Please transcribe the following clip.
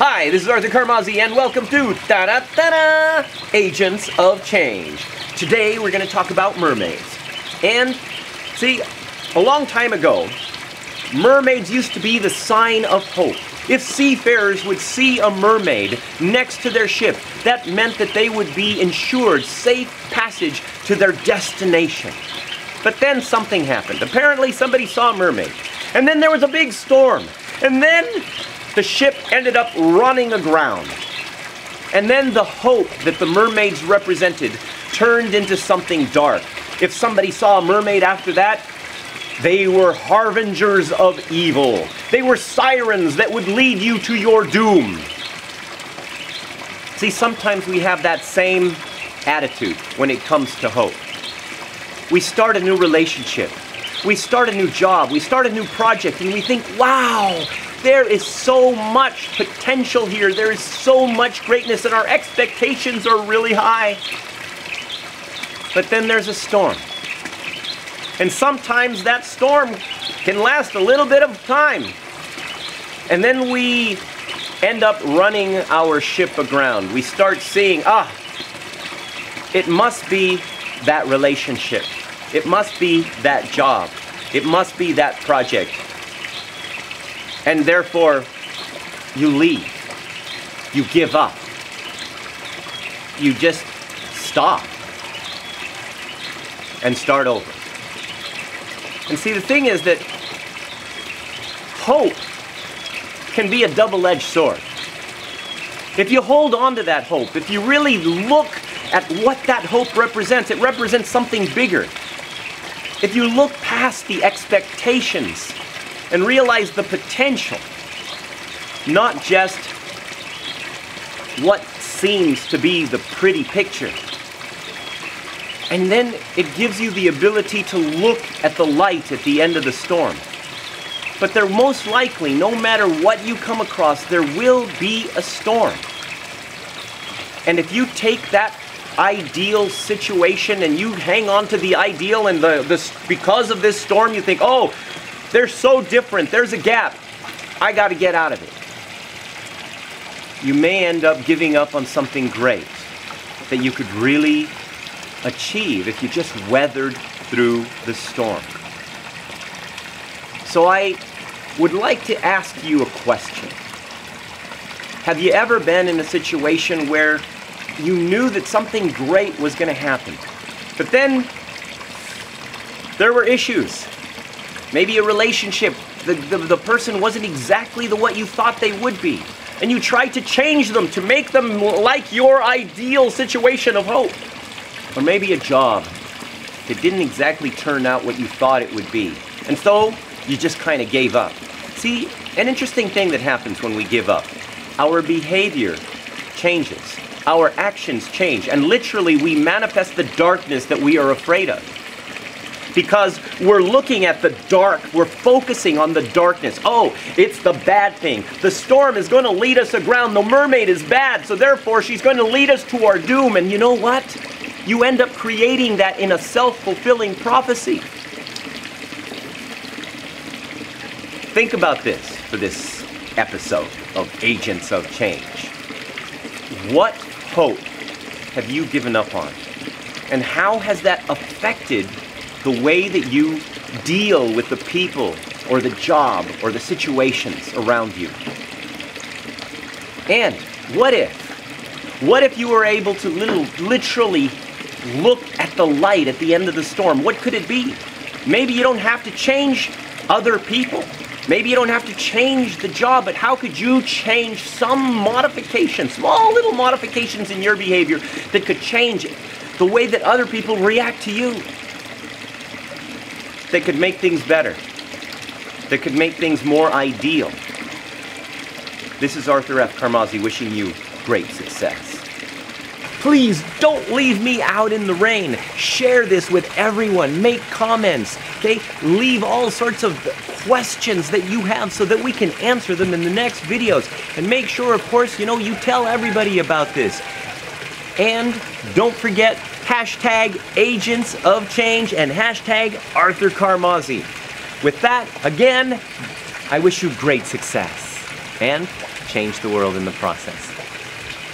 Hi, this is Arthur Carmazzi and welcome to Ta-da-ta-da! Agents of Change. Today we're going to talk about mermaids. And, see, a long time ago, mermaids used to be the sign of hope. If seafarers would see a mermaid next to their ship, that meant that they would be ensured safe passage to their destination. But then something happened. Apparently somebody saw a mermaid. And then there was a big storm. And then the ship ended up running aground. And then the hope that the mermaids represented turned into something dark. If somebody saw a mermaid after that, they were harbingers of evil. They were sirens that would lead you to your doom. See, sometimes we have that same attitude when it comes to hope. We start a new relationship. We start a new job. We start a new project and we think, wow, there is so much potential here. There is so much greatness and our expectations are really high. But then there's a storm. And sometimes that storm can last a little bit of time. And then we end up running our ship aground. We start seeing, it must be that relationship. It must be that job. It must be that project. And therefore, you leave. You give up. You just stop and start over. And see, the thing is that hope can be a double-edged sword. If you hold on to that hope, if you really look at what that hope represents, it represents something bigger. If you look past the expectations and realize the potential, not just what seems to be the pretty picture, and then it gives you the ability to look at the light at the end of the storm. But there most likely, no matter what you come across, there will be a storm. And if you take that ideal situation and you hang on to the ideal and because of this storm you think, oh, they're so different, there's a gap, I got to get out of it. You may end up giving up on something great that you could really achieve if you just weathered through the storm. So I would like to ask you a question. Have you ever been in a situation where you knew that something great was going to happen, but then there were issues? Maybe a relationship, the person wasn't exactly what you thought they would be, and you tried to change them to make them like your ideal situation of hope. Or maybe a job that didn't exactly turn out what you thought it would be, and so you just kind of gave up. See, an interesting thing that happens when we give up. Our behavior changes. Our actions change, and literally we manifest the darkness that we are afraid of. Because we're looking at the dark, we're focusing on the darkness. Oh, it's the bad thing. The storm is going to lead us aground. The mermaid is bad, so therefore she's going to lead us to our doom. And you know what? You end up creating that in a self-fulfilling prophecy. Think about this for this episode of Agents of Change. What hope have you given up on? And how has that affected the way that you deal with the people or the job or the situations around you? And what if you were able to literally look at the light at the end of the storm? What could it be? Maybe you don't have to change other people. Maybe you don't have to change the job, but how could you change some modifications, small little modifications in your behavior that could change the way that other people react to you? That could make things better. That could make things more ideal. This is Arthur F. Carmazzi wishing you great success. Please don't leave me out in the rain. Share this with everyone. Make comments. Okay? Leave all sorts of questions that you have so that we can answer them in the next videos. And make sure, of course, you tell everybody about this. And don't forget hashtag Agents of Change and hashtag Arthur Carmazzi. With that, again, I wish you great success. And change the world in the process.